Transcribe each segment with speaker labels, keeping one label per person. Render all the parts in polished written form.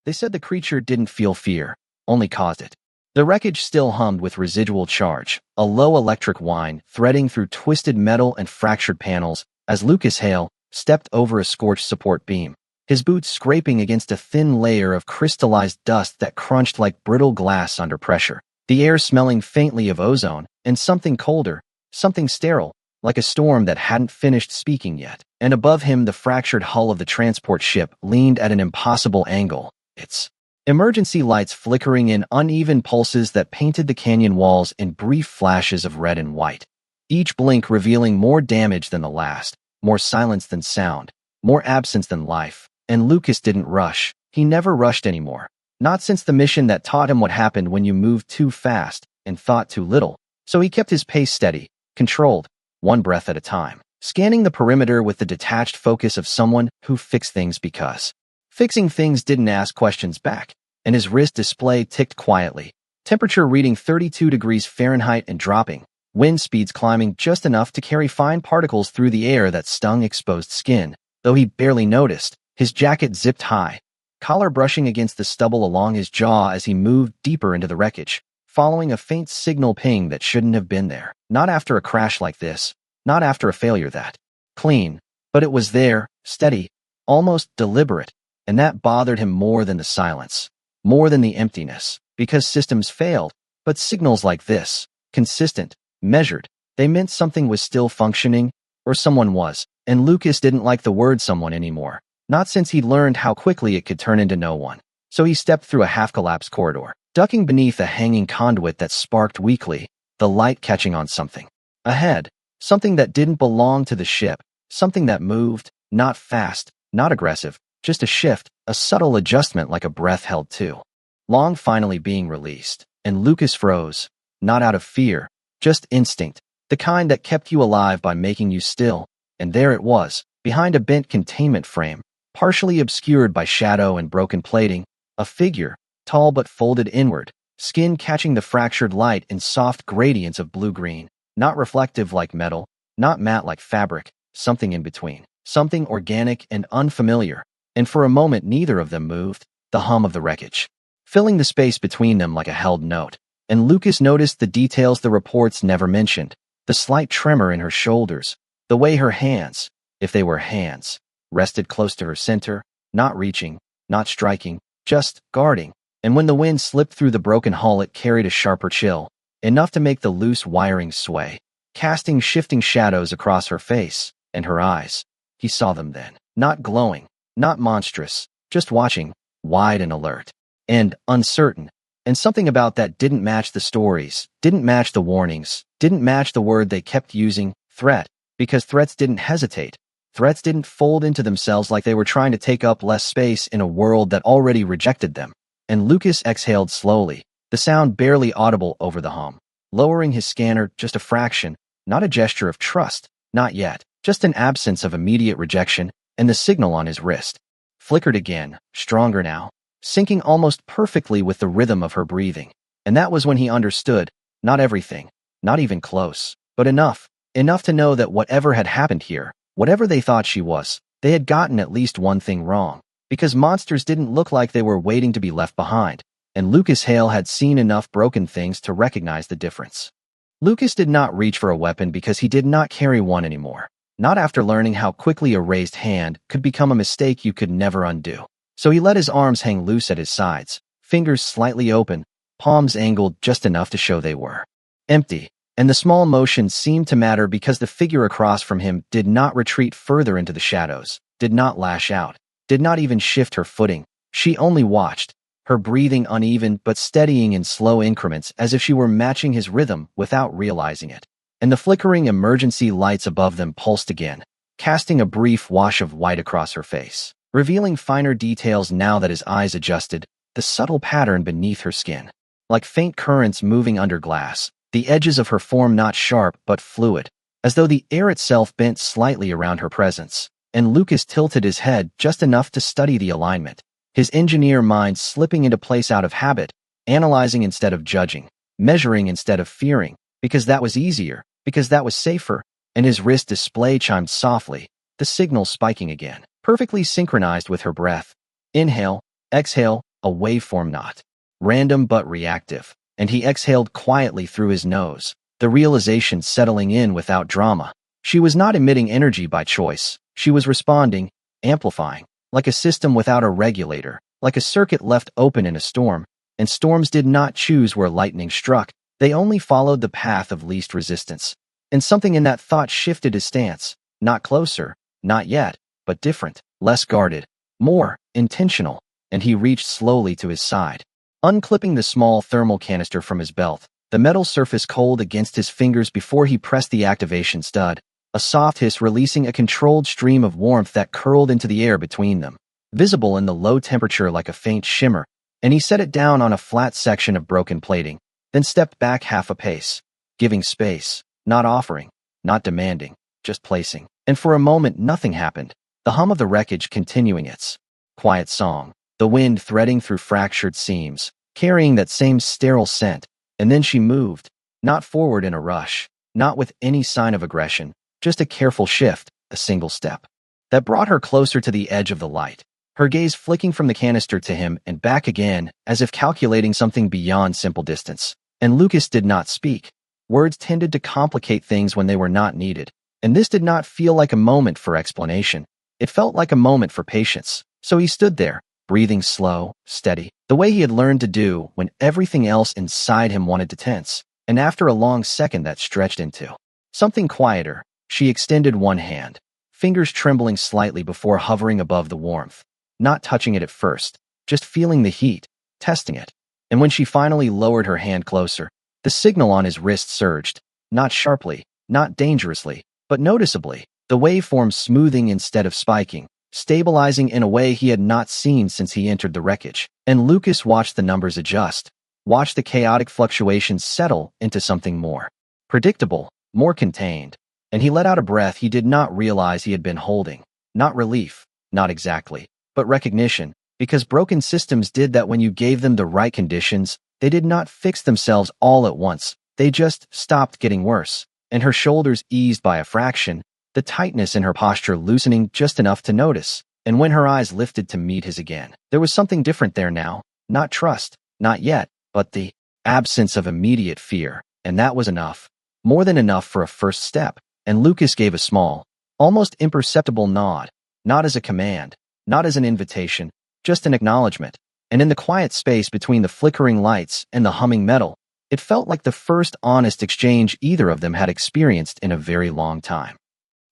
Speaker 1: They said the creature didn't feel fear, only caused it. The wreckage still hummed with residual charge, a low electric whine threading through twisted metal and fractured panels as Lucas Hale stepped over a scorched support beam, his boots scraping against a thin layer of crystallized dust that crunched like brittle glass under pressure, the air smelling faintly of ozone and something colder, something sterile, like a storm that hadn't finished speaking yet. And above him, the fractured hull of the transport ship leaned at an impossible angle, its emergency lights flickering in uneven pulses that painted the canyon walls in brief flashes of red and white, each blink revealing more damage than the last, more silence than sound, more absence than life. And Lucas didn't rush. He never rushed anymore. Not since the mission that taught him what happened when you moved too fast and thought too little. So he kept his pace steady, controlled, one breath at a time, scanning the perimeter with the detached focus of someone who fixed things because fixing things didn't ask questions back. And his wrist display ticked quietly, temperature reading 32 degrees Fahrenheit and dropping, wind speeds climbing just enough to carry fine particles through the air that stung exposed skin, though he barely noticed. His jacket zipped high, collar brushing against the stubble along his jaw as he moved deeper into the wreckage, following a faint signal ping that shouldn't have been there. Not after a crash like this, not after a failure that clean, but it was there, steady, almost deliberate, and that bothered him more than the silence, more than the emptiness, because systems failed, but signals like this, consistent, measured, they meant something was still functioning, or someone was, and Lucas didn't like the word someone anymore. Not since he'd learned how quickly it could turn into no one. So he stepped through a half-collapsed corridor, ducking beneath a hanging conduit that sparked weakly, the light catching on something. Ahead, something that didn't belong to the ship, something that moved, not fast, not aggressive, just a shift, a subtle adjustment like a breath held too long finally being released. And Lucas froze, not out of fear, just instinct, the kind that kept you alive by making you still. And there it was, behind a bent containment frame, partially obscured by shadow and broken plating, a figure, tall but folded inward, skin catching the fractured light in soft gradients of blue-green, not reflective like metal, not matte like fabric, something in between, something organic and unfamiliar. And for a moment neither of them moved, the hum of the wreckage filling the space between them like a held note. And Lucas noticed the details the reports never mentioned, the slight tremor in her shoulders, the way her hands, if they were hands, rested close to her center, not reaching, not striking, just guarding. And when the wind slipped through the broken hull, it carried a sharper chill, enough to make the loose wiring sway, casting shifting shadows across her face and her eyes. He saw them then, not glowing, not monstrous, just watching, wide and alert, and uncertain. And something about that didn't match the stories, didn't match the warnings, didn't match the word they kept using, threat, because threats didn't hesitate. Threats didn't fold into themselves like they were trying to take up less space in a world that already rejected them. And Lucas exhaled slowly, the sound barely audible over the hum, lowering his scanner just a fraction, not a gesture of trust, not yet, just an absence of immediate rejection, and the signal on his wrist flickered again, stronger now, syncing almost perfectly with the rhythm of her breathing. And that was when he understood, not everything, not even close, but enough to know that whatever had happened here, whatever they thought she was, they had gotten at least one thing wrong, because monsters didn't look like they were waiting to be left behind, and Lucas Hale had seen enough broken things to recognize the difference. Lucas did not reach for a weapon because he did not carry one anymore, not after learning how quickly a raised hand could become a mistake you could never undo. So he let his arms hang loose at his sides, fingers slightly open, palms angled just enough to show they were empty. And the small motion seemed to matter because the figure across from him did not retreat further into the shadows, did not lash out, did not even shift her footing. She only watched, her breathing uneven but steadying in slow increments as if she were matching his rhythm without realizing it. And the flickering emergency lights above them pulsed again, casting a brief wash of white across her face, revealing finer details now that his eyes adjusted, the subtle pattern beneath her skin. Like faint currents moving under glass, the edges of her form not sharp but fluid, as though the air itself bent slightly around her presence. And Lucas tilted his head just enough to study the alignment, his engineer mind slipping into place out of habit, analyzing instead of judging, measuring instead of fearing, because that was easier, because that was safer. And his wrist display chimed softly, the signal spiking again, perfectly synchronized with her breath. Inhale, exhale, a waveform not random but reactive, and he exhaled quietly through his nose, the realization settling in without drama. She was not emitting energy by choice. She was responding, amplifying, like a system without a regulator, like a circuit left open in a storm, and storms did not choose where lightning struck. They only followed the path of least resistance. And something in that thought shifted his stance. Not closer, not yet, but different, less guarded, more intentional, and he reached slowly to his side. Unclipping the small thermal canister from his belt, the metal surface cold against his fingers before he pressed the activation stud, a soft hiss releasing a controlled stream of warmth that curled into the air between them, visible in the low temperature like a faint shimmer, and he set it down on a flat section of broken plating, then stepped back half a pace, giving space, not offering, not demanding, just placing. And for a moment nothing happened, the hum of the wreckage continuing its quiet song, the wind threading through fractured seams, carrying that same sterile scent. And then she moved, not forward in a rush, not with any sign of aggression, just a careful shift, a single step, that brought her closer to the edge of the light, her gaze flicking from the canister to him and back again, as if calculating something beyond simple distance. And Lucas did not speak. Words tended to complicate things when they were not needed, and this did not feel like a moment for explanation. It felt like a moment for patience. So he stood there, breathing slow, steady, the way he had learned to do when everything else inside him wanted to tense. And after a long second that stretched into something quieter, she extended one hand, fingers trembling slightly before hovering above the warmth, not touching it at first, just feeling the heat, testing it. And when she finally lowered her hand closer, the signal on his wrist surged, not sharply, not dangerously, but noticeably, the waveform smoothing instead of spiking, stabilizing in a way he had not seen since he entered the wreckage. And Lucas watched the numbers adjust, watched the chaotic fluctuations settle into something more predictable, more contained, and he let out a breath he did not realize he had been holding. Not relief, not exactly, but recognition, because broken systems did that when you gave them the right conditions. They did not fix themselves all at once, they just stopped getting worse. And her shoulders eased by a fraction, the tightness in her posture loosening just enough to notice. And when her eyes lifted to meet his again, there was something different there now. Not trust, not yet, but the absence of immediate fear. And that was enough. More than enough for a first step. And Lucas gave a small, almost imperceptible nod. Not as a command, not as an invitation, just an acknowledgement. And in the quiet space between the flickering lights and the humming metal, it felt like the first honest exchange either of them had experienced in a very long time.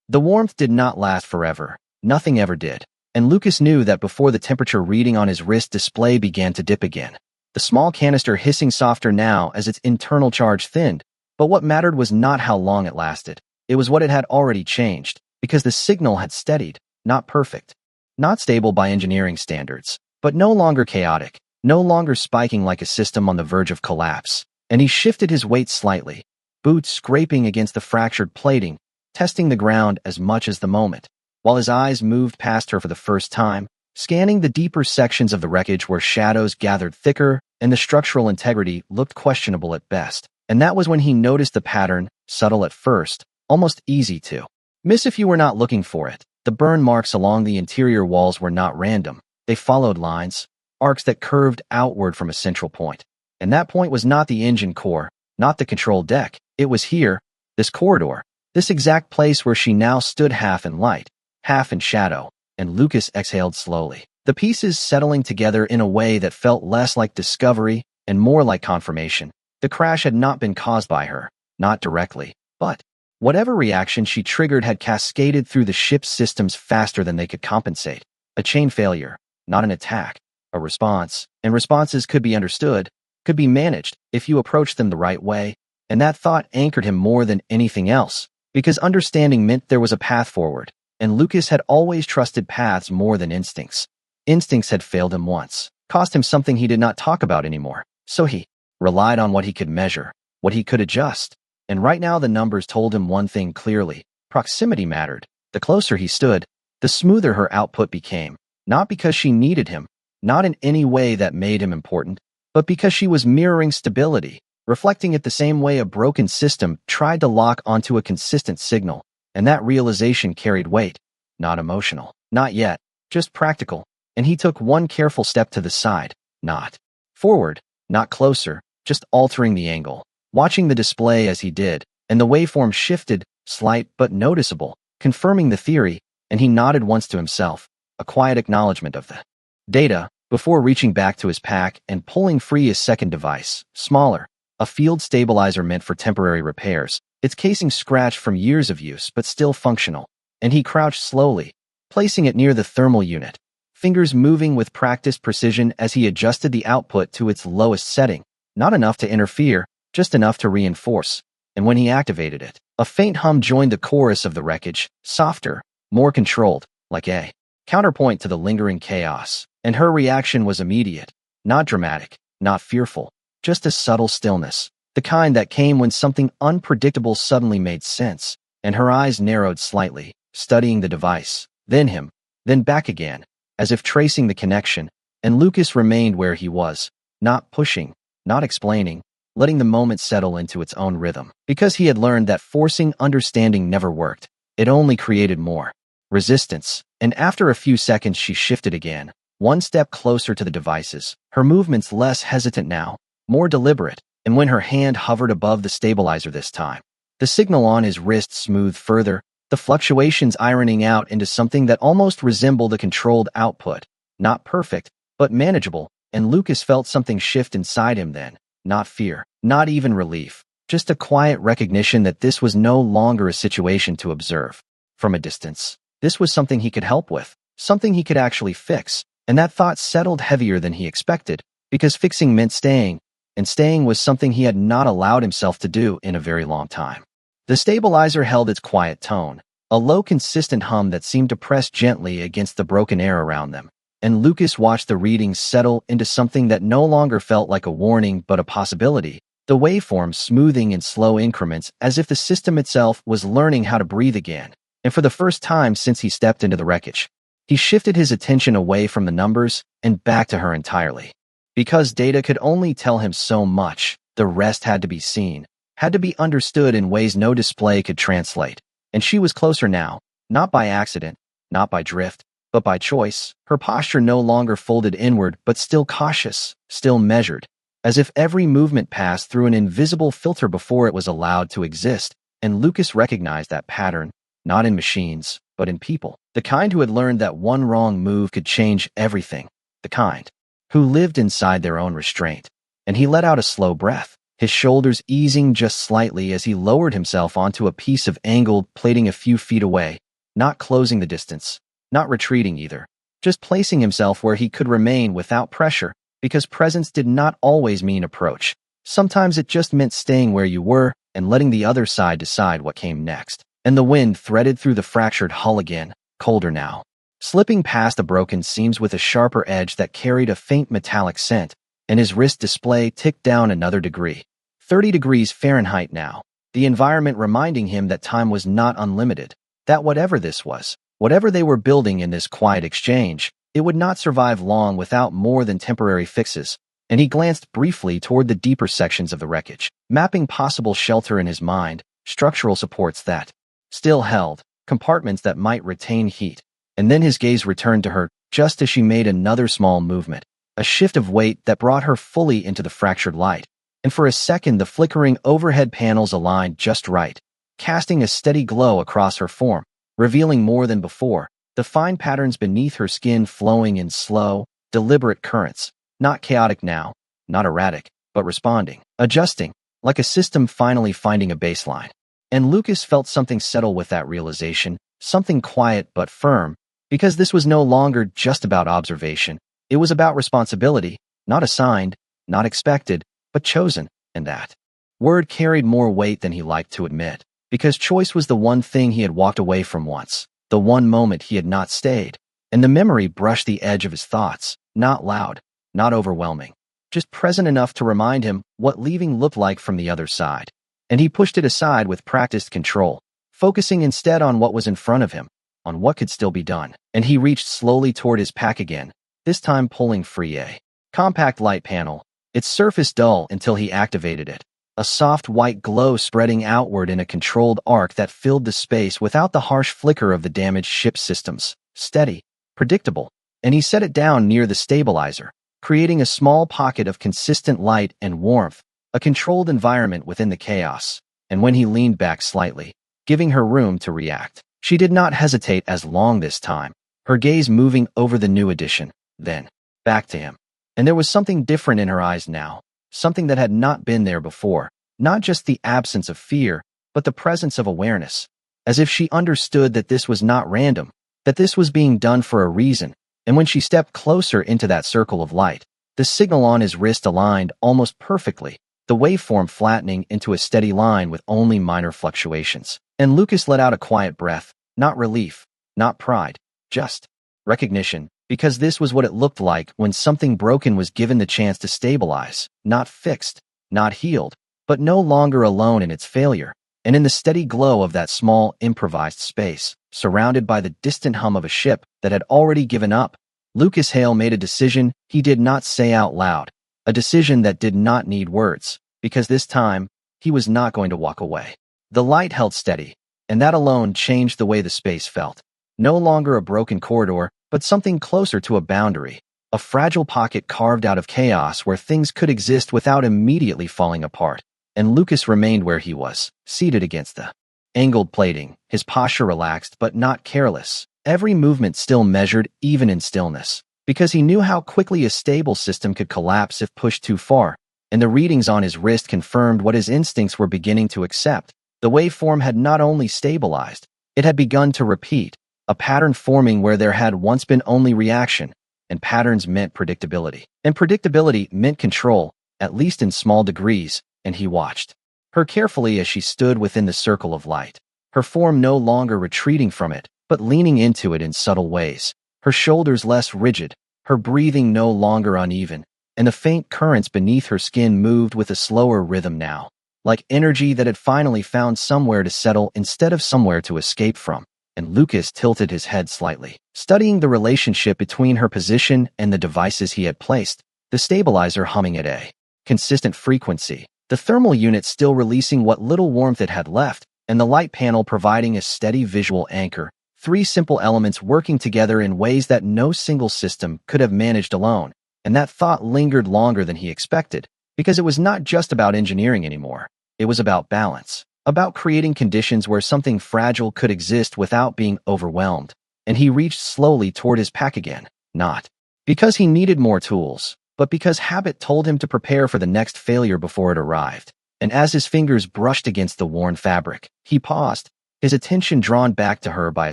Speaker 1: The warmth did not last forever. Nothing ever did. And Lucas knew that before the temperature reading on his wrist display began to dip again. The small canister hissing softer now as its internal charge thinned. But what mattered was not how long it lasted. It was what it had already changed, because the signal had steadied, not perfect, not stable by engineering standards, but no longer chaotic, no longer spiking like a system on the verge of collapse. And he shifted his weight slightly, boots scraping against the fractured plating, testing the ground as much as the moment, while his eyes moved past her for the first time, scanning the deeper sections of the wreckage where shadows gathered thicker and the structural integrity looked questionable at best. And that was when he noticed the pattern, subtle at first, almost easy to miss if you were not looking for it. The burn marks along the interior walls were not random. They followed lines, arcs that curved outward from a central point. And that point was not the engine core, not the control deck. It was here, this corridor, this exact place where she now stood half in light, half in shadow. And Lucas exhaled slowly, the pieces settling together in a way that felt less like discovery and more like confirmation. The crash had not been caused by her, not directly, but whatever reaction she triggered had cascaded through the ship's systems faster than they could compensate. A chain failure, not an attack, a response. And responses could be understood, could be managed if you approached them the right way. And that thought anchored him more than anything else, because understanding meant there was a path forward. And Lucas had always trusted paths more than instincts. Instincts had failed him once, cost him something he did not talk about anymore. So he relied on what he could measure, what he could adjust. And right now the numbers told him one thing clearly. Proximity mattered. The closer he stood, the smoother her output became. Not because she needed him, not in any way that made him important, but because she was mirroring stability, reflecting it the same way a broken system tried to lock onto a consistent signal. And that realization carried weight, not emotional, not yet, just practical. And he took one careful step to the side, not forward, not closer, just altering the angle. Watching the display as he did, and the waveform shifted, slight but noticeable, confirming the theory, and he nodded once to himself, a quiet acknowledgement of the data, before reaching back to his pack and pulling free his second device, smaller, a field stabilizer meant for temporary repairs, its casing scratched from years of use but still functional, and he crouched slowly, placing it near the thermal unit, fingers moving with practiced precision as he adjusted the output to its lowest setting, not enough to interfere, just enough to reinforce. And when he activated it, a faint hum joined the chorus of the wreckage, softer, more controlled, like a counterpoint to the lingering chaos. And her reaction was immediate, not dramatic, not fearful, just a subtle stillness, the kind that came when something unpredictable suddenly made sense, and her eyes narrowed slightly, studying the device, then him, then back again, as if tracing the connection, and Lucas remained where he was, not pushing, not explaining, letting the moment settle into its own rhythm. Because he had learned that forcing understanding never worked, it only created more resistance, and after a few seconds she shifted again, one step closer to the devices, her movements less hesitant now, more deliberate, and when her hand hovered above the stabilizer this time, the signal on his wrist smoothed further, the fluctuations ironing out into something that almost resembled a controlled output, not perfect, but manageable, and Lucas felt something shift inside him then, not fear, not even relief, just a quiet recognition that this was no longer a situation to observe from a distance. This was something he could help with, something he could actually fix, and that thought settled heavier than he expected, because fixing meant staying, and staying was something he had not allowed himself to do in a very long time. The stabilizer held its quiet tone, a low consistent hum that seemed to press gently against the broken air around them, and Lucas watched the readings settle into something that no longer felt like a warning but a possibility, the waveform smoothing in slow increments as if the system itself was learning how to breathe again, and for the first time since he stepped into the wreckage, he shifted his attention away from the numbers and back to her entirely. Because data could only tell him so much, the rest had to be seen, had to be understood in ways no display could translate, and she was closer now, not by accident, not by drift, but by choice, her posture no longer folded inward but still cautious, still measured, as if every movement passed through an invisible filter before it was allowed to exist, and Lucas recognized that pattern, not in machines, but in people, the kind who had learned that one wrong move could change everything, the kind who lived inside their own restraint. And he let out a slow breath, his shoulders easing just slightly as he lowered himself onto a piece of angled plating a few feet away, not closing the distance, not retreating either, just placing himself where he could remain without pressure, because presence did not always mean approach. Sometimes it just meant staying where you were and letting the other side decide what came next. And the wind threaded through the fractured hull again, colder now, slipping past the broken seams with a sharper edge that carried a faint metallic scent, and his wrist display ticked down another degree. 30 degrees Fahrenheit now, the environment reminding him that time was not unlimited, that whatever this was, whatever they were building in this quiet exchange, it would not survive long without more than temporary fixes, and he glanced briefly toward the deeper sections of the wreckage, mapping possible shelter in his mind, structural supports that still held, compartments that might retain heat, and then his gaze returned to her just as she made another small movement, a shift of weight that brought her fully into the fractured light, and for a second the flickering overhead panels aligned just right, casting a steady glow across her form, revealing more than before, the fine patterns beneath her skin flowing in slow, deliberate currents, not chaotic now, not erratic, but responding, adjusting, like a system finally finding a baseline. And Lucas felt something settle with that realization, something quiet but firm, because this was no longer just about observation, it was about responsibility, not assigned, not expected, but chosen, and that word carried more weight than he liked to admit, because choice was the one thing he had walked away from once, the one moment he had not stayed, and the memory brushed the edge of his thoughts, not loud, not overwhelming, just present enough to remind him what leaving looked like from the other side. And he pushed it aside with practiced control, focusing instead on what was in front of him, on what could still be done. And he reached slowly toward his pack again, this time pulling free a compact light panel, its surface dull until he activated it, a soft white glow spreading outward in a controlled arc that filled the space without the harsh flicker of the damaged ship systems, steady, predictable, and he set it down near the stabilizer, creating a small pocket of consistent light and warmth, a controlled environment within the chaos. And when he leaned back slightly, giving her room to react, she did not hesitate as long this time, her gaze moving over the new addition, then back to him. And there was something different in her eyes now, something that had not been there before, not just the absence of fear, but the presence of awareness, as if she understood that this was not random, that this was being done for a reason. And when she stepped closer into that circle of light, the signal on his wrist aligned almost perfectly, the waveform flattening into a steady line with only minor fluctuations. And Lucas let out a quiet breath, not relief, not pride, just recognition, because this was what it looked like when something broken was given the chance to stabilize, not fixed, not healed, but no longer alone in its failure. And in the steady glow of that small, improvised space, surrounded by the distant hum of a ship that had already given up, Lucas Hale made a decision he did not say out loud, a decision that did not need words, because this time, he was not going to walk away. The light held steady, and that alone changed the way the space felt. No longer a broken corridor, but something closer to a boundary, a fragile pocket carved out of chaos where things could exist without immediately falling apart. And Lucas remained where he was, seated against the angled plating, his posture relaxed but not careless, every movement still measured even in stillness, because he knew how quickly a stable system could collapse if pushed too far, and the readings on his wrist confirmed what his instincts were beginning to accept. The waveform had not only stabilized, it had begun to repeat, a pattern forming where there had once been only reaction, and patterns meant predictability. And predictability meant control, at least in small degrees, and he watched her carefully as she stood within the circle of light, her form no longer retreating from it, but leaning into it in subtle ways, her shoulders less rigid, her breathing no longer uneven, and the faint currents beneath her skin moved with a slower rhythm now, like energy that had finally found somewhere to settle instead of somewhere to escape from. And Lucas tilted his head slightly, studying the relationship between her position and the devices he had placed, the stabilizer humming at a consistent frequency, the thermal unit still releasing what little warmth it had left, and the light panel providing a steady visual anchor, three simple elements working together in ways that no single system could have managed alone. And that thought lingered longer than he expected, because it was not just about engineering anymore. It was about balance, about creating conditions where something fragile could exist without being overwhelmed. And he reached slowly toward his pack again, not because he needed more tools, but because habit told him to prepare for the next failure before it arrived. And as his fingers brushed against the worn fabric, he paused, his attention drawn back to her by a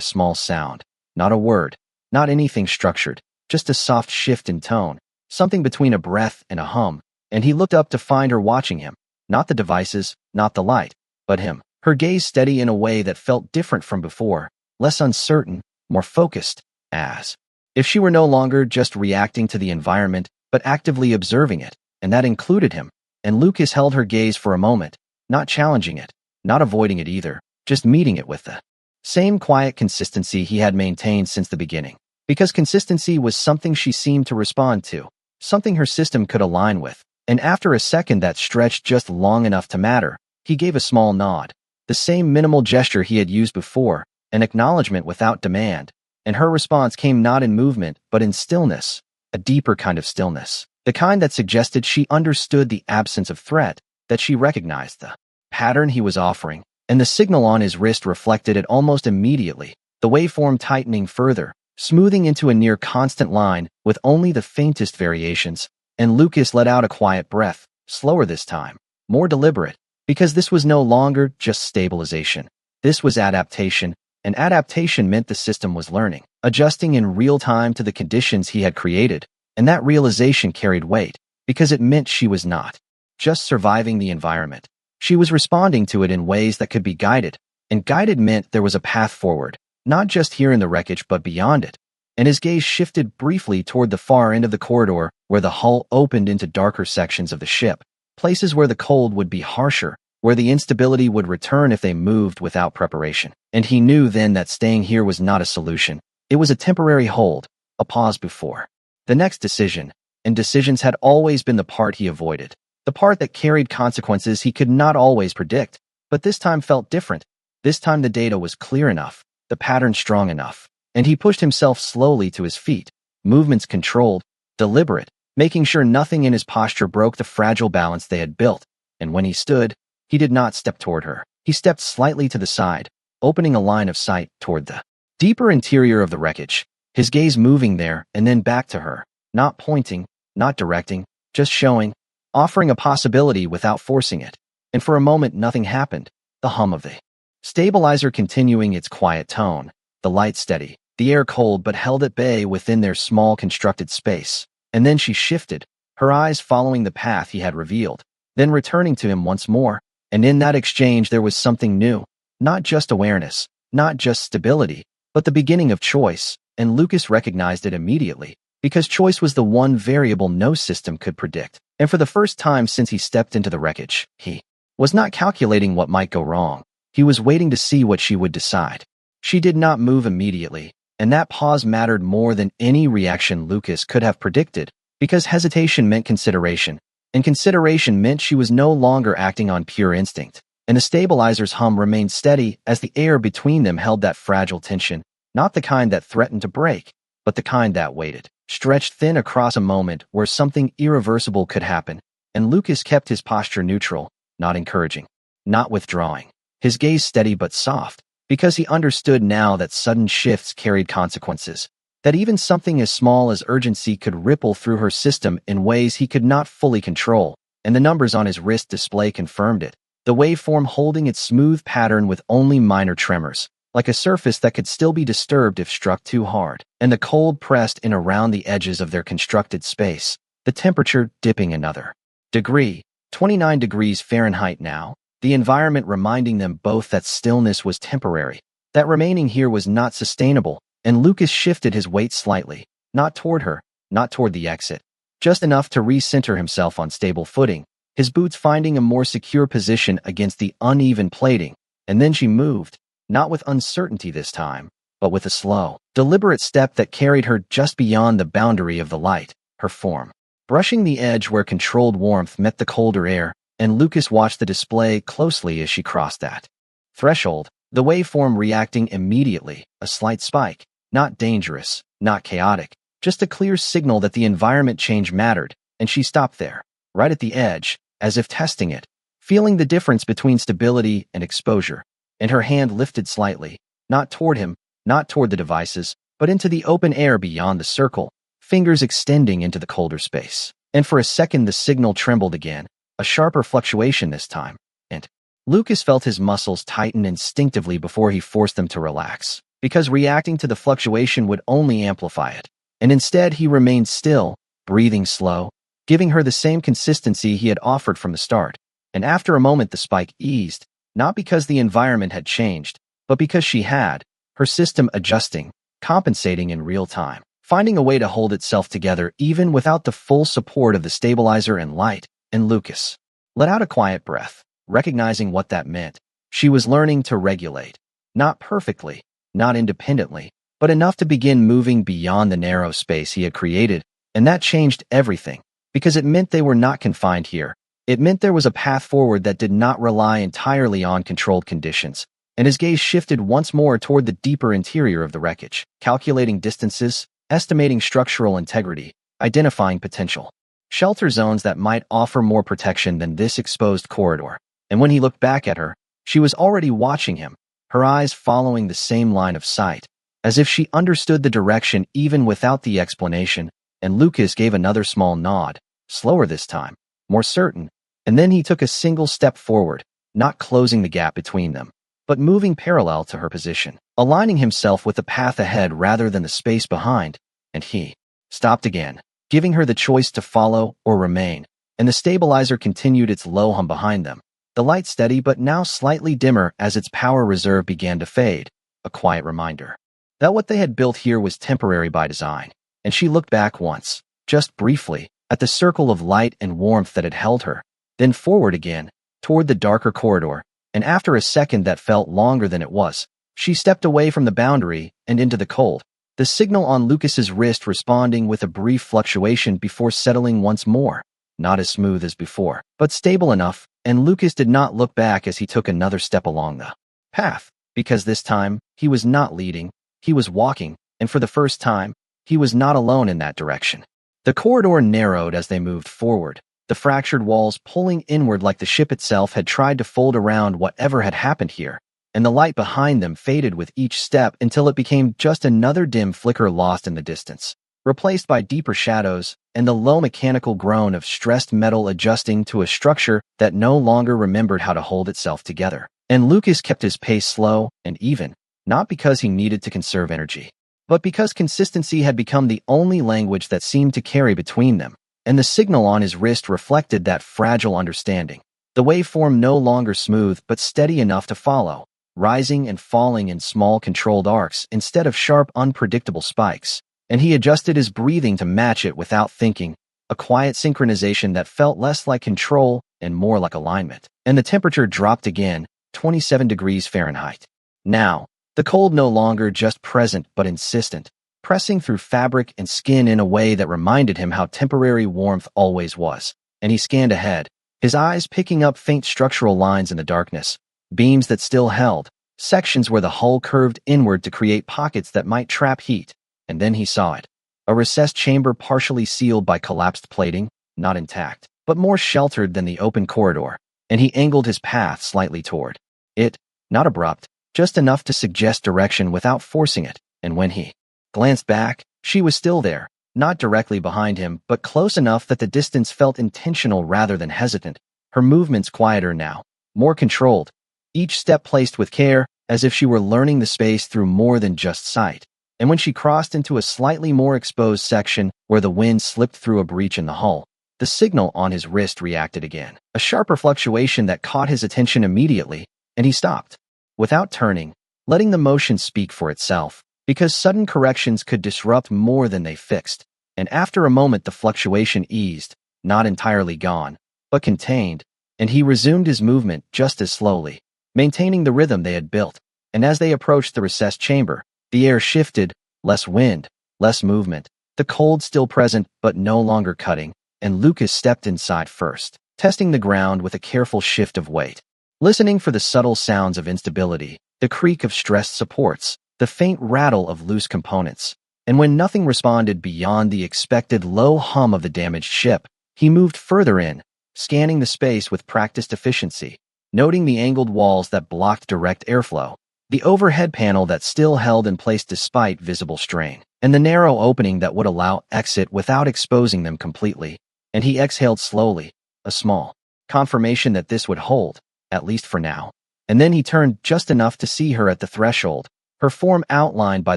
Speaker 1: small sound. Not a word, not anything structured, just a soft shift in tone, something between a breath and a hum. And he looked up to find her watching him, not the devices, not the light, but him, her gaze steady in a way that felt different from before, less uncertain, more focused, as if she were no longer just reacting to the environment, but actively observing it, and that included him. And Lucas held her gaze for a moment, not challenging it, not avoiding it either, just meeting it with the same quiet consistency he had maintained since the beginning. Because consistency was something she seemed to respond to, something her system could align with. And after a second that stretched just long enough to matter, he gave a small nod, the same minimal gesture he had used before, an acknowledgement without demand. And her response came not in movement, but in stillness, a deeper kind of stillness, the kind that suggested she understood the absence of threat, that she recognized the pattern he was offering, and the signal on his wrist reflected it almost immediately, the waveform tightening further, smoothing into a near constant line with only the faintest variations. And Lucas let out a quiet breath, slower this time, more deliberate, because this was no longer just stabilization. This was adaptation, and adaptation meant the system was learning, adjusting in real time to the conditions he had created. And that realization carried weight, because it meant she was not just surviving the environment. She was responding to it in ways that could be guided, and guided meant there was a path forward, not just here in the wreckage but beyond it. And his gaze shifted briefly toward the far end of the corridor where the hull opened into darker sections of the ship, places where the cold would be harsher, where the instability would return if they moved without preparation. And he knew then that staying here was not a solution. It was a temporary hold, a pause before the next decision, and decisions had always been the part he avoided, the part that carried consequences he could not always predict. But this time felt different. This time the data was clear enough, the pattern strong enough, and he pushed himself slowly to his feet, movements controlled, deliberate, making sure nothing in his posture broke the fragile balance they had built. And when he stood, he did not step toward her. He stepped slightly to the side, opening a line of sight toward the deeper interior of the wreckage, his gaze moving there and then back to her, not pointing, not directing, just showing, offering a possibility without forcing it. And for a moment nothing happened, the hum of the stabilizer continuing its quiet tone, the light steady, the air cold but held at bay within their small constructed space. And then she shifted, her eyes following the path he had revealed, then returning to him once more. And in that exchange there was something new, not just awareness, not just stability, but the beginning of choice, and Lucas recognized it immediately, because choice was the one variable no system could predict. And for the first time since he stepped into the wreckage, he was not calculating what might go wrong. He was waiting to see what she would decide. She did not move immediately, and that pause mattered more than any reaction Lucas could have predicted, because hesitation meant consideration, and consideration meant she was no longer acting on pure instinct. And the stabilizer's hum remained steady as the air between them held that fragile tension, not the kind that threatened to break, but the kind that waited, stretched thin across a moment where something irreversible could happen. And Lucas kept his posture neutral, not encouraging, not withdrawing, his gaze steady but soft, because he understood now that sudden shifts carried consequences, that even something as small as urgency could ripple through her system in ways he could not fully control. And the numbers on his wrist display confirmed it, the waveform holding its smooth pattern with only minor tremors, like a surface that could still be disturbed if struck too hard, and the cold pressed in around the edges of their constructed space, the temperature dipping another degree, 29 degrees Fahrenheit now, the environment reminding them both that stillness was temporary, that remaining here was not sustainable. And Lucas shifted his weight slightly, not toward her, not toward the exit, just enough to recenter himself on stable footing, his boots finding a more secure position against the uneven plating. And then she moved, not with uncertainty this time, but with a slow, deliberate step that carried her just beyond the boundary of the light, her form brushing the edge where controlled warmth met the colder air. And Lucas watched the display closely as she crossed that threshold, the waveform reacting immediately, a slight spike, not dangerous, not chaotic, just a clear signal that the environment change mattered. And she stopped there, right at the edge, as if testing it, feeling the difference between stability and exposure. And her hand lifted slightly, not toward him, not toward the devices, but into the open air beyond the circle, fingers extending into the colder space. And for a second the signal trembled again, a sharper fluctuation this time, and Lucas felt his muscles tighten instinctively before he forced them to relax, because reacting to the fluctuation would only amplify it. And instead he remained still, breathing slow, giving her the same consistency he had offered from the start. And after a moment the spike eased, not because the environment had changed, but because she had, her system adjusting, compensating in real time, finding a way to hold itself together even without the full support of the stabilizer and light. And Lucas let out a quiet breath, recognizing what that meant. She was learning to regulate, not perfectly, not independently, but enough to begin moving beyond the narrow space he had created. And that changed everything, because it meant they were not confined here. It meant there was a path forward that did not rely entirely on controlled conditions. And his gaze shifted once more toward the deeper interior of the wreckage, calculating distances, estimating structural integrity, identifying potential shelter zones that might offer more protection than this exposed corridor. And when he looked back at her, she was already watching him, her eyes following the same line of sight, as if she understood the direction even without the explanation. And Lucas gave another small nod, slower this time, more certain, and then he took a single step forward, not closing the gap between them, but moving parallel to her position, aligning himself with the path ahead rather than the space behind. And he stopped again, giving her the choice to follow or remain. And the stabilizer continued its low hum behind them, the light steady but now slightly dimmer as its power reserve began to fade, a quiet reminder that what they had built here was temporary by design. And she looked back once, just briefly, at the circle of light and warmth that had held her, then forward again, toward the darker corridor. And after a second that felt longer than it was, she stepped away from the boundary and into the cold, the signal on Lucas's wrist responding with a brief fluctuation before settling once more, not as smooth as before, but stable enough. And Lucas did not look back as he took another step along the path, because this time, he was not leading, he was walking, and for the first time, he was not alone in that direction. The corridor narrowed as they moved forward, the fractured walls pulling inward like the ship itself had tried to fold around whatever had happened here, and the light behind them faded with each step until it became just another dim flicker lost in the distance, replaced by deeper shadows and the low mechanical groan of stressed metal adjusting to a structure that no longer remembered how to hold itself together. And Lucas kept his pace slow and even, not because he needed to conserve energy, but because consistency had become the only language that seemed to carry between them, and the signal on his wrist reflected that fragile understanding. The waveform no longer smooth but steady enough to follow, rising and falling in small controlled arcs instead of sharp, unpredictable spikes, and he adjusted his breathing to match it without thinking, a quiet synchronization that felt less like control and more like alignment. And the temperature dropped again, 27 degrees Fahrenheit. Now, the cold no longer just present but insistent, pressing through fabric and skin in a way that reminded him how temporary warmth always was. And he scanned ahead, his eyes picking up faint structural lines in the darkness, beams that still held, sections where the hull curved inward to create pockets that might trap heat. And then he saw it. A recessed chamber partially sealed by collapsed plating, not intact, but more sheltered than the open corridor, and he angled his path slightly toward it, not abrupt, just enough to suggest direction without forcing it. And when he glanced back, she was still there, not directly behind him, but close enough that the distance felt intentional rather than hesitant, her movements quieter now, more controlled, each step placed with care, as if she were learning the space through more than just sight. And when she crossed into a slightly more exposed section where the wind slipped through a breach in the hull, the signal on his wrist reacted again, a sharper fluctuation that caught his attention immediately, and he stopped, without turning, letting the motion speak for itself, because sudden corrections could disrupt more than they fixed. And after a moment the fluctuation eased, not entirely gone, but contained, and he resumed his movement just as slowly, maintaining the rhythm they had built. And as they approached the recessed chamber, the air shifted, less wind, less movement, the cold still present but no longer cutting, and Lucas stepped inside first, testing the ground with a careful shift of weight, listening for the subtle sounds of instability, the creak of stressed supports, the faint rattle of loose components. And when nothing responded beyond the expected low hum of the damaged ship, he moved further in, scanning the space with practiced efficiency, noting the angled walls that blocked direct airflow, the overhead panel that still held in place despite visible strain, and the narrow opening that would allow exit without exposing them completely. And he exhaled slowly, a small confirmation that this would hold, at least for now. And then he turned just enough to see her at the threshold, her form outlined by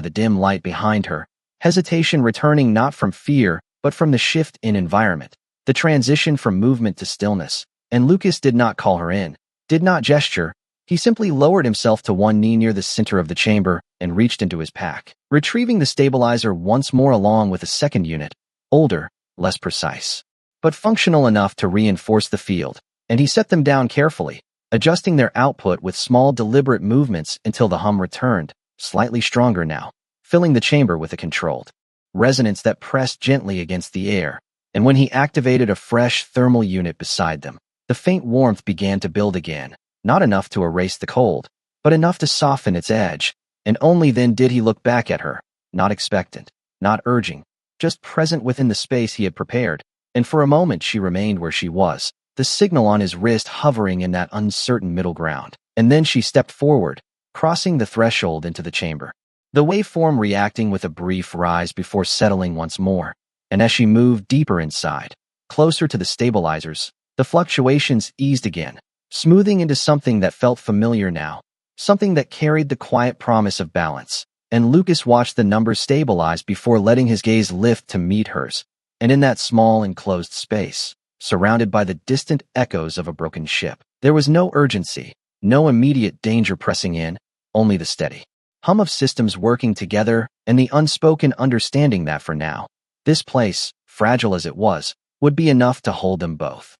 Speaker 1: the dim light behind her, hesitation returning not from fear, but from the shift in environment, the transition from movement to stillness. And Lucas did not call her in, did not gesture. He simply lowered himself to one knee near the center of the chamber and reached into his pack, retrieving the stabilizer once more along with a second unit, older, less precise, but functional enough to reinforce the field. And he set them down carefully, adjusting their output with small deliberate movements until the hum returned, slightly stronger now, filling the chamber with a controlled resonance that pressed gently against the air. And when he activated a fresh thermal unit beside them, the faint warmth began to build again, not enough to erase the cold, but enough to soften its edge. And only then did he look back at her, not expectant, not urging, just present within the space he had prepared. And for a moment she remained where she was, the signal on his wrist hovering in that uncertain middle ground. And then she stepped forward, crossing the threshold into the chamber, the waveform reacting with a brief rise before settling once more. And as she moved deeper inside, closer to the stabilizers, the fluctuations eased again, smoothing into something that felt familiar now, something that carried the quiet promise of balance. And Lucas watched the numbers stabilize before letting his gaze lift to meet hers. And in that small enclosed space, surrounded by the distant echoes of a broken ship, there was no urgency, no immediate danger pressing in, only the steady hum of systems working together and the unspoken understanding that for now, this place, fragile as it was, would be enough to hold them both.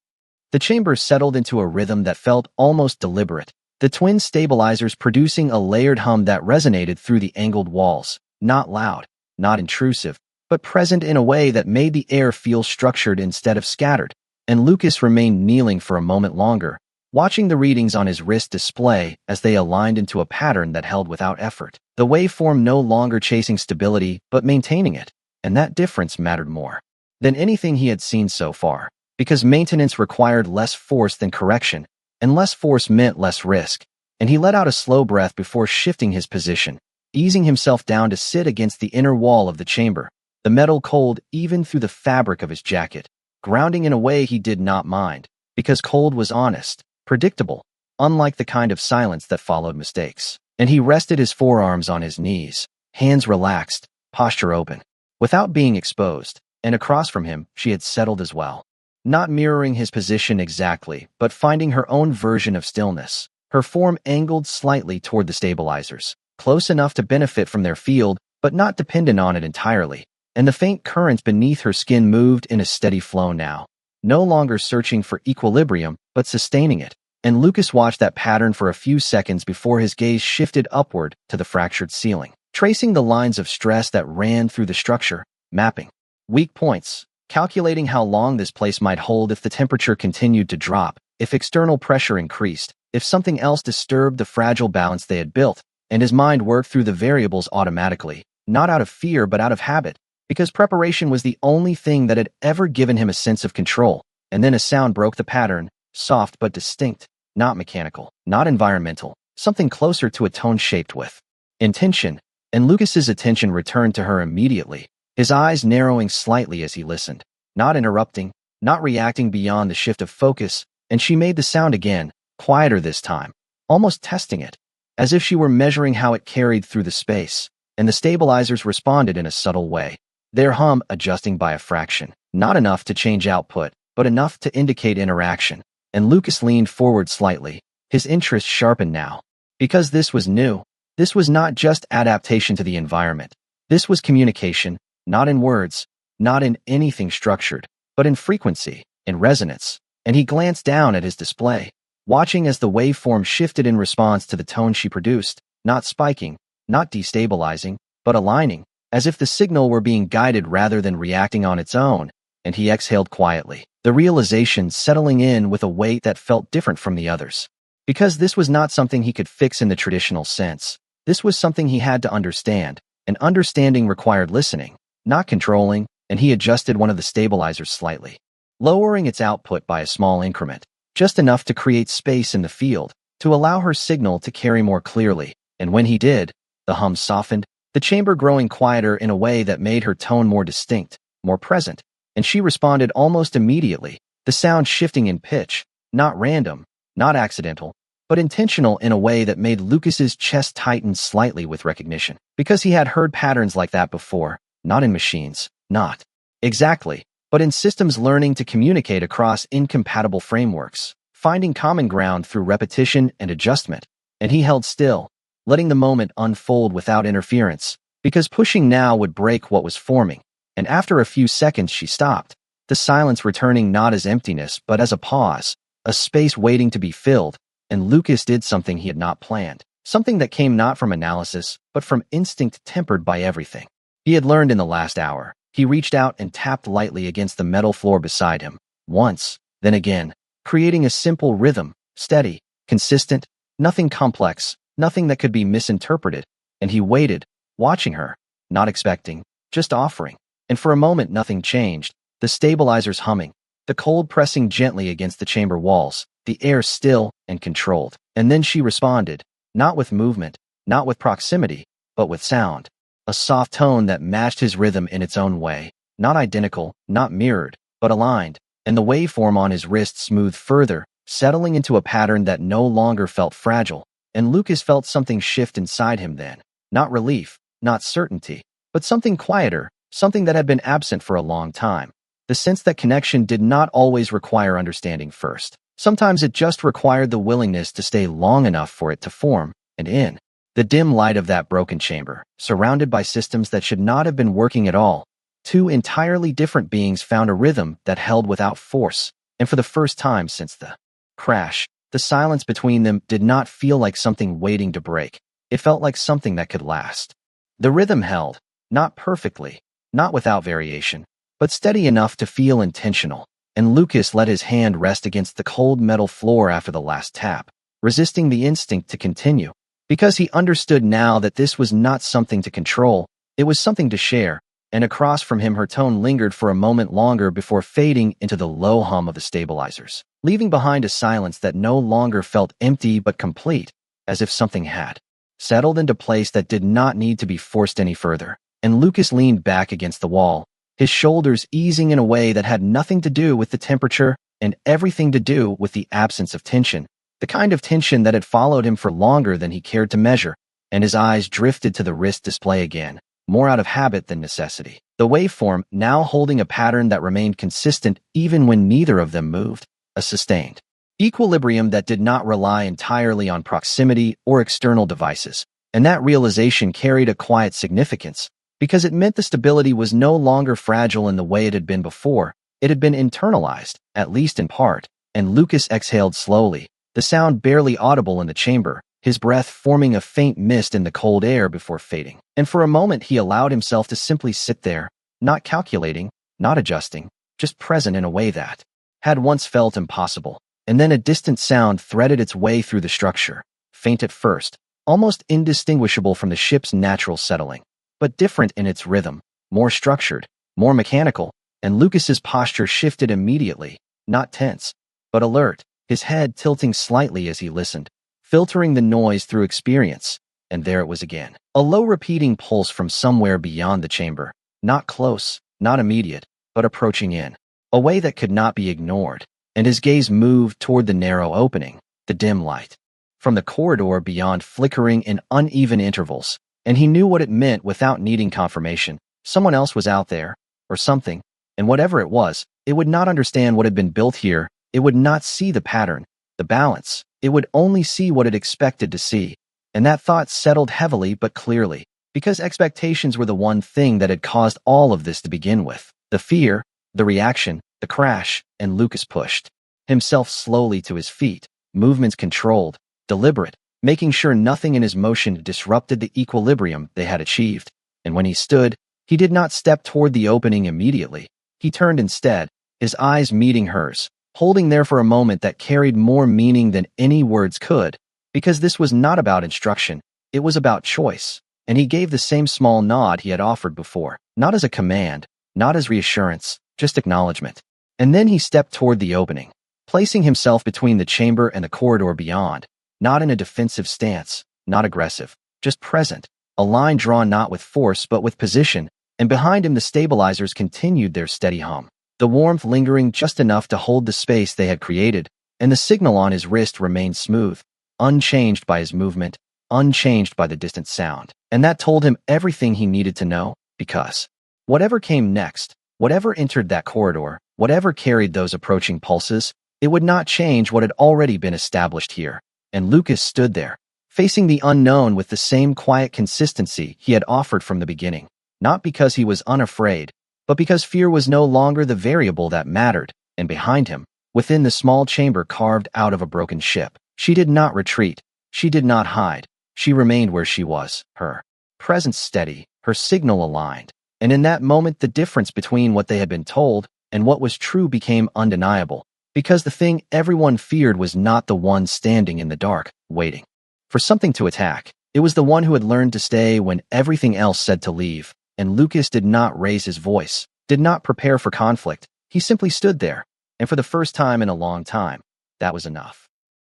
Speaker 1: The chamber settled into a rhythm that felt almost deliberate, the twin stabilizers producing a layered hum that resonated through the angled walls, not loud, not intrusive, but present in a way that made the air feel structured instead of scattered. And Lucas remained kneeling for a moment longer, watching the readings on his wrist display as they aligned into a pattern that held without effort, the waveform no longer chasing stability but maintaining it, and that difference mattered more. than anything he had seen so far, because maintenance required less force than correction, and less force meant less risk, and he let out a slow breath before shifting his position, easing himself down to sit against the inner wall of the chamber, the metal cold even through the fabric of his jacket, grounding in a way he did not mind, because cold was honest, predictable, unlike the kind of silence that followed mistakes. And he rested his forearms on his knees, hands relaxed, posture open, without being exposed, and across from him she had settled as well. Not mirroring his position exactly, but finding her own version of stillness, her form angled slightly toward the stabilizers, close enough to benefit from their field, but not dependent on it entirely, and the faint currents beneath her skin moved in a steady flow now, no longer searching for equilibrium, but sustaining it. And Lucas watched that pattern for a few seconds before his gaze shifted upward to the fractured ceiling, tracing the lines of stress that ran through the structure, mapping weak points, calculating how long this place might hold if the temperature continued to drop, if external pressure increased, if something else disturbed the fragile balance they had built, and his mind worked through the variables automatically, not out of fear but out of habit, because preparation was the only thing that had ever given him a sense of control. And then a sound broke the pattern, soft but distinct, not mechanical, not environmental, something closer to a tone shaped with intention, and Lucas's attention returned to her immediately, his eyes narrowing slightly as he listened, not interrupting, not reacting beyond the shift of focus, and she made the sound again, quieter this time, almost testing it, as if she were measuring how it carried through the space, and the stabilizers responded in a subtle way, their hum adjusting by a fraction, not enough to change output, but enough to indicate interaction. And Lucas leaned forward slightly, his interest sharpened now. Because this was new, this was not just adaptation to the environment. This was communication, not in words, not in anything structured, but in frequency, in resonance. And he glanced down at his display, watching as the waveform shifted in response to the tone she produced, not spiking, not destabilizing, but aligning, as if the signal were being guided rather than reacting on its own. And he exhaled quietly, the realization settling in with a weight that felt different from the others. Because this was not something he could fix in the traditional sense. This was something he had to understand, and understanding required listening, not controlling, and he adjusted one of the stabilizers slightly, lowering its output by a small increment, just enough to create space in the field, to allow her signal to carry more clearly. And when he did, the hum softened, the chamber growing quieter in a way that made her tone more distinct, more present. And she responded almost immediately, the sound shifting in pitch, not random, not accidental, but intentional in a way that made Lucas's chest tighten slightly with recognition. Because he had heard patterns like that before, not in machines, not exactly, but in systems learning to communicate across incompatible frameworks, finding common ground through repetition and adjustment. And he held still, letting the moment unfold without interference, because pushing now would break what was forming. And after a few seconds she stopped, the silence returning not as emptiness but as a pause, a space waiting to be filled, and Lucas did something he had not planned, something that came not from analysis, but from instinct tempered by everything he had learned in the last hour. He reached out and tapped lightly against the metal floor beside him, once, then again, creating a simple rhythm, steady, consistent, nothing complex, nothing that could be misinterpreted, and he waited, watching her, not expecting, just offering. And for a moment nothing changed, the stabilizers humming, the cold pressing gently against the chamber walls, the air still and controlled. And then she responded, not with movement, not with proximity, but with sound. A soft tone that matched his rhythm in its own way, not identical, not mirrored, but aligned, and the waveform on his wrist smoothed further, settling into a pattern that no longer felt fragile. And Lucas felt something shift inside him then, not relief, not certainty, but something quieter, something that had been absent for a long time. The sense that connection did not always require understanding first. Sometimes it just required the willingness to stay long enough for it to form, and in the dim light of that broken chamber, surrounded by systems that should not have been working at all, two entirely different beings found a rhythm that held without force, and for the first time since the crash, the silence between them did not feel like something waiting to break. It felt like something that could last. The rhythm held, not perfectly, not without variation, but steady enough to feel intentional, and Lucas let his hand rest against the cold metal floor after the last tap, resisting the instinct to continue, because he understood now that this was not something to control, it was something to share, and across from him her tone lingered for a moment longer before fading into the low hum of the stabilizers, leaving behind a silence that no longer felt empty but complete, as if something had settled into place that did not need to be forced any further. And Lucas leaned back against the wall, his shoulders easing in a way that had nothing to do with the temperature and everything to do with the absence of tension, the kind of tension that had followed him for longer than he cared to measure, and his eyes drifted to the wrist display again, more out of habit than necessity. The waveform now holding a pattern that remained consistent even when neither of them moved, a sustained equilibrium that did not rely entirely on proximity or external devices. And that realization carried a quiet significance, because it meant the stability was no longer fragile in the way it had been before. It had been internalized, at least in part, and Lucas exhaled slowly, the sound barely audible in the chamber, his breath forming a faint mist in the cold air before fading. And for a moment he allowed himself to simply sit there, not calculating, not adjusting, just present in a way that had once felt impossible. And then a distant sound threaded its way through the structure, faint at first, almost indistinguishable from the ship's natural settling, but different in its rhythm, more structured, more mechanical, and Lucas's posture shifted immediately, not tense, but alert, his head tilting slightly as he listened, filtering the noise through experience. And there it was again, a low repeating pulse from somewhere beyond the chamber, not close, not immediate, but approaching in a way that could not be ignored. And his gaze moved toward the narrow opening, the dim light from the corridor beyond flickering in uneven intervals, and he knew what it meant without needing confirmation. Someone else was out there, or something, and whatever it was, it would not understand what had been built here. It would not see the pattern, the balance. It would only see what it expected to see. And that thought settled heavily but clearly, because expectations were the one thing that had caused all of this to begin with. The fear, the reaction, the crash, and Lucas pushed himself slowly to his feet, movements controlled, deliberate, making sure nothing in his motion disrupted the equilibrium they had achieved. And when he stood, he did not step toward the opening immediately. He turned instead, his eyes meeting hers, holding there for a moment that carried more meaning than any words could, because this was not about instruction, it was about choice. And he gave the same small nod he had offered before, not as a command, not as reassurance, just acknowledgement. And then he stepped toward the opening, placing himself between the chamber and the corridor beyond, not in a defensive stance, not aggressive, just present, a line drawn not with force but with position, and behind him the stabilizers continued their steady hum, the warmth lingering just enough to hold the space they had created, and the signal on his wrist remained smooth, unchanged by his movement, unchanged by the distant sound. And that told him everything he needed to know, because whatever came next, whatever entered that corridor, whatever carried those approaching pulses, it would not change what had already been established here. And Lucas stood there, facing the unknown with the same quiet consistency he had offered from the beginning, not because he was unafraid, but because fear was no longer the variable that mattered. And behind him, within the small chamber carved out of a broken ship, she did not retreat, she did not hide, she remained where she was, her presence steady, her signal aligned. And in that moment the difference between what they had been told and what was true became undeniable, because the thing everyone feared was not the one standing in the dark, waiting for something to attack. It was the one who had learned to stay when everything else said to leave. And Lucas did not raise his voice, did not prepare for conflict. He simply stood there, and for the first time in a long time, that was enough.